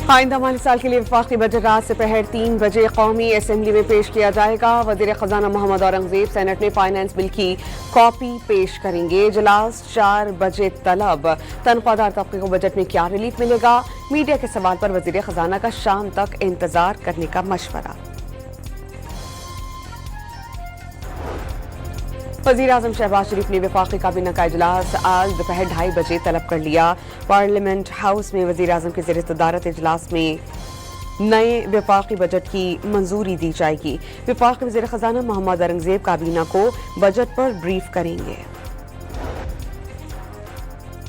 आइंदा माली साल के लिए वफाकी बजट रात से पहर 3 बजे कौमी असम्बली में पेश किया जाएगा। वज़ीर ख़जाना मोहम्मद औरंगज़ेब सेनेट में फाइनेंस बिल की कॉपी पेश करेंगे। इजलास 4 बजे तलब। तनख्वाहदार तबके को बजट में क्या रिलीफ मिलेगा? मीडिया के सवाल पर वज़ीर ख़जाना का शाम तक इंतजार करने का मशवरा। वज़ीर आज़म शहबाज शरीफ ने वफाकी काबीना का इजलास आज दोपहर 2:30 बजे तलब कर लिया। पार्लियामेंट हाउस में वज़ीर आज़म के ज़ेर सदारत इजलास में नए वफाकी बजट की मंजूरी दी जाएगी। वफाकी वज़ीर ख़जाना मोहम्मद औरंगज़ेब काबीना को बजट पर ब्रीफ करेंगे।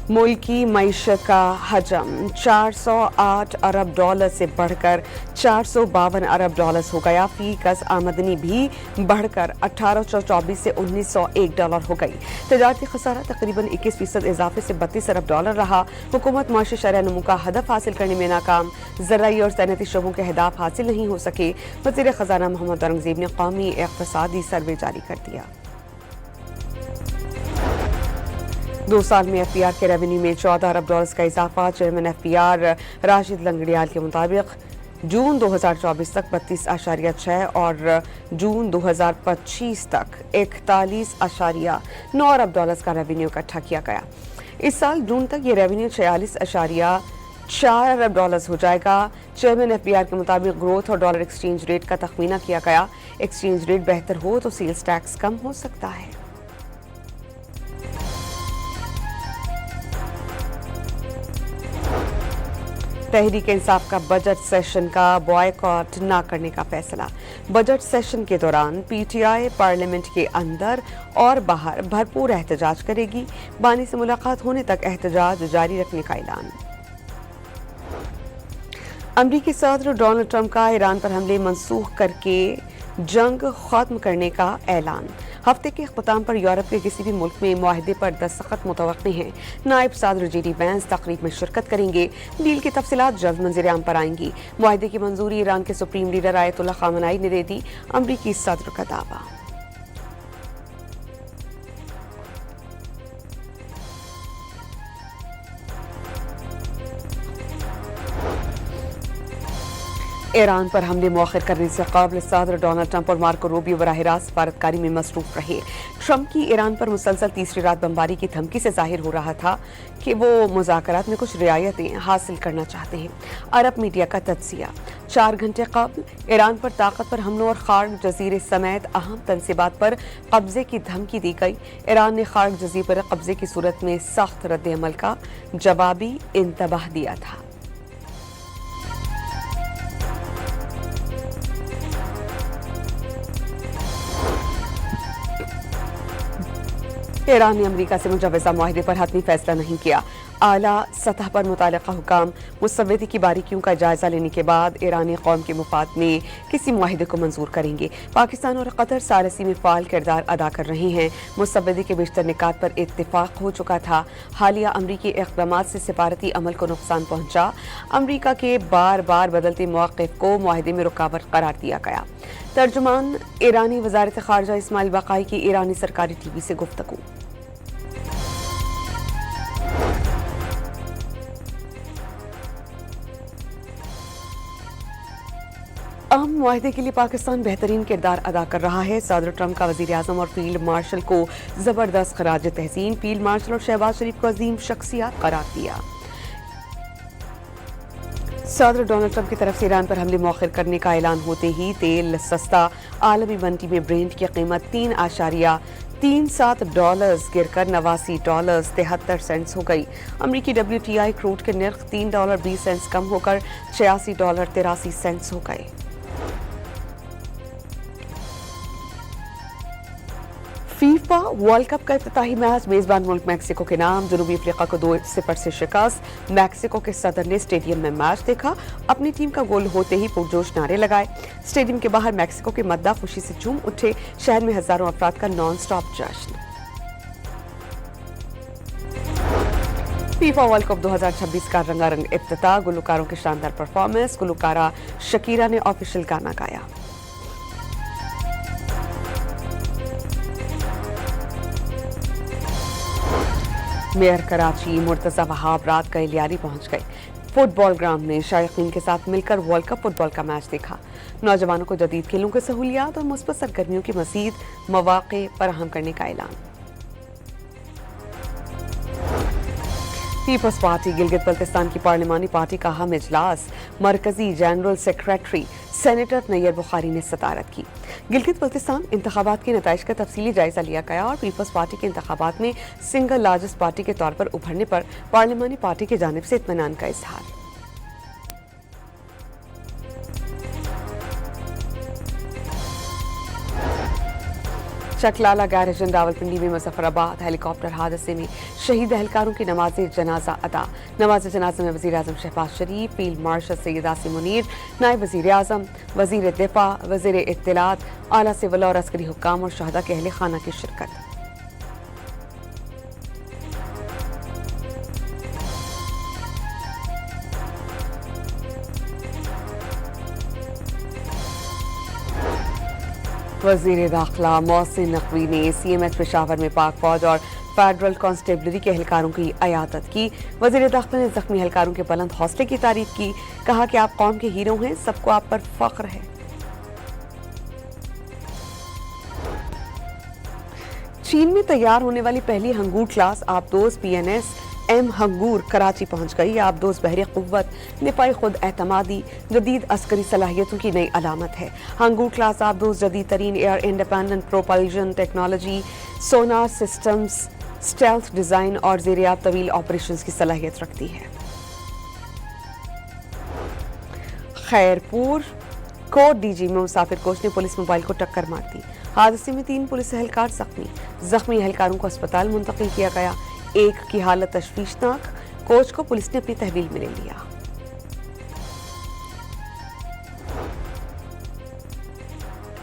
मुल्क की मईशत का हजम 408 अरब डॉलर से बढ़कर 452 अरब डॉलर हो गया। फी गज आमदनी भी बढ़कर 1824 से 1901 डॉलर हो गई। तजारती खसारा तकरीबन 21% इजाफे से 32 अरब डॉलर रहा। हुकूमत माशी शरह नमू का हदफ हासिल करने में नाकाम। ज़राई और सनती शोबों के अहदाफ हासिल नहीं हो सके। वज़ीर ख़जाना मोहम्मद औरंगज़ेब ने कौमी इक़्तिसादी सर्वे जारी कर दिया। 2 साल में FPR के रेवेन्यू में 14 अरब डॉलर का इजाफा। चेयरमैन FPR राशिद लंगड़ियाल के मुताबिक जून 2024 तक 32.6 और जून 2025 तक 41.9 अरब डॉलर का रेवेन्यू इकट्ठा किया गया। इस साल जून तक ये रेवेन्यू 46.4 अरब डॉलर हो जाएगा। चेयरमैन FPR के मुताबिक ग्रोथ और डॉलर एक्सचेंज रेट का तखमीना किया गया। एक्सचेंज रेट बेहतर हो तो सेल्स टैक्स कम हो सकता है। तहरीक इंसाफ का बजट सेशन का बॉयकॉट न करने का फैसला। बजट सेशन के दौरान PTI पार्लियामेंट के अंदर और बाहर भरपूर एहतजाज करेगी। बानी से मुलाकात होने तक एहतजाज जारी रखने का ऐलान। अमरीकी सदर डोनाल्ड ट्रंप का ईरान पर हमले मनसूख करके जंग खत्म करने का ऐलान। हफ्ते के इख्तिताम पर यूरोप के किसी भी मुल्क में मुआहदे पर दस्तखत मुतवक्की हैं। नायब सदर JD वैंस तकरीब में शिरकत करेंगे। डील की तफसीलात जल्द मंजर-ए-आम पर आएंगी। मुआहदे की मंजूरी ईरान के सुप्रीम लीडर आयतुल्लाह खामेनी ने दे दी। अमरीकी सदर का दावा। ईरान पर हमले मौखर करने से कबल सदर डोनाल्ड ट्रंप और मार्को रूबियो बराह रास्त सफारतकारी में मसरूफ रहे। ट्रंप की ईरान पर मुसलसल तीसरी रात बमबारी की धमकी से जाहिर हो रहा था कि वो मुज़ाकरात में कुछ रियायतें हासिल करना चाहते हैं। अरब मीडिया का तज्जिया। 4 घंटे कबल ईरान पर ताकत पर हमलों और खार्ग जजीरे समेत अहम तनसीबात पर कब्जे की धमकी दी गई। ईरान ने खार्ग जजीरे पर कब्जे की सूरत में सख्त रद्द-ए-अमल का जवाबी इंतबाह दिया था। ईरान ने अमेरिका से मुजव्वज़ा मुआहदे पर हतमी फैसला नहीं किया। आला सतह पर मुताल्लिक़ा हुकाम मुसव्वदे की बारीकियों का जायजा लेने के बाद ईरानी कौम के मुफाद में किसी मुआहदे को मंजूर करेंगे। पाकिस्तान और कतर सारसी में फ़ाल किरदार अदा कर रहे हैं। मुसव्वदे के बेशतर निकात पर इत्तिफाक हो चुका था। हालिया अमरीकी इक़दामात से सिफारती अमल को नुकसान पहुंचा। अमरीका के बार बार बदलते मौक़िफ़ को मुआहदे में रुकावट करार दिया गया। तर्जुमान ईरानी वज़ारत ख़ारजा इस्माइल बाक़ाई की ईरानी सरकारी TV से गुफ्तगू। अहम मुआहदे के लिए पाकिस्तान बेहतरीन किरदार अदा कर रहा है। सदर ट्रंप का वज़ीर आज़म और फील्ड मार्शल को ज़बरदस्त खराज तहसीन। फील्ड मार्शल और शहबाज शरीफ को अजीम शख्सियत करार दिया। सदर डोनाल्ड ट्रंप की तरफ से ईरान पर हमले मौखर करने का ऐलान होते ही तेल सस्ता। आलमी मंडी में ब्रेंट की कीमत 3.37 डॉलर गिरकर 89 डॉलर 73 सेंट्स हो गई। अमरीकी WTI क्रूड के नर्ख $3.20 कम होकर 86 डॉलर 83 सेंट्स हो गए। फीफा वर्ल्ड कप का इफ्तिताही मैच मेजबान मुल्क मैक्सिको के नाम। जनूबी अफ्रीका को 2-0 से शिकस्त। मैक्सिको के सदर ने स्टेडियम में मैच देखा। अपनी टीम का गोल होते ही पुरजोश नारे लगाए। स्टेडियम के बाहर मैक्सिको के मद्दा खुशी से झूम उठे। शहर में हजारों अफराद का नॉन स्टॉप जश्न। फीफा वर्ल्ड कप 2026 का रंगारंग इफ्तिताह। गुलकारों की शानदार परफॉर्मेंस। गुलकारा शकीरा ने ऑफिशियल गाना गाया। मेयर कराची मुर्तज़ा वहाब रात का इलियारी पहुंच गए। فٹ بال گراؤنڈ میں شائقین کے ساتھ مل کر ورلڈ کپ فٹ بال کا میچ دیکھا. نوجوانوں کو جدید کھیلوں کی سہولیات اور مثبت سرگرمیوں کے مزید مواقع فراہم کرنے کا اعلان. پیپلز پارٹی گلگت بلتستان کی پارلیمانی پارٹی کا اہم اجلاس مرکزی جنرل سیکریٹری سینیٹر نیئر بخاری نے صدارت کی. گلگت بلتستان انتخابات کے نتائج کا تفصیلی جائزہ لیا گیا اور پیپلز پارٹی کے انتخابات میں سنگل لارجسٹ پارٹی کے طور پر ابھرنے پر پارلیمانی پارٹی کی جانب سے اطمینان کا اظہار. چکلالہ گیرج راولپنڈی میں مظفر آباد ہیلی کاپٹر حادثے میں شہید اہلکاروں کی نماز جنازہ ادا. نماز جنازہ میں وزیر اعظم شہباز شریف، فیلڈ مارشل سید عاصم منیر، نائب وزیر اعظم، وزیر دفاع، وزیر اطلاعات، اعلیٰ سول اور عسکری حکام اور شہداء کے اہل خانہ کی شرکت. وزیر داخلہ محسن نقوی نے سی ایم ایچ پشاور میں پاک فوج اور فیڈرل کانسٹیبلری کے اہلکاروں کی عیادت کی. وزیر داخلہ نے زخمی اہلکاروں کے بلند حوصلے کی تعریف کی. کہا کہ آپ قوم کے ہیرو ہیں، سب کو آپ پر فخر ہے. چین میں تیار ہونے والی پہلی ہنگور کلاس آبدوز P N S M Hangor Karachi پہنچ گئی. آبدوز بحری قوت، دفاعی خود اعتمادی، جدید عسکری صلاحیتوں کی نئی علامت ہے. ہنگور کلاس آبدوز جدید ترین air independent propulsion technology, sonar systems, stealth design اور زیریاب طویل آپریشنز کی صلاحیت رکھتی ہے. خیرپور کوٹ ڈی جی میں مسافر کوچ نے پولیس موبائل کو ٹکر مار دی. حادثے میں 3 پولیس اہلکار زخمی اہلکاروں کو اسپتال منتقل کیا گیا. ایک کی حالت تشویشناک. کوچ کو پولیس نے اپنی تحویل میں لے لیا.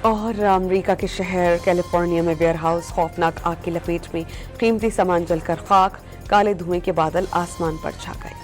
اور امریکہ کے شہر کیلیفورنیا میں ویئر ہاؤس خوفناک آگ کی لپیٹ میں، قیمتی سامان جل کر خاک، کالے دھوئیں کے بادل آسمان پر چھا گئے.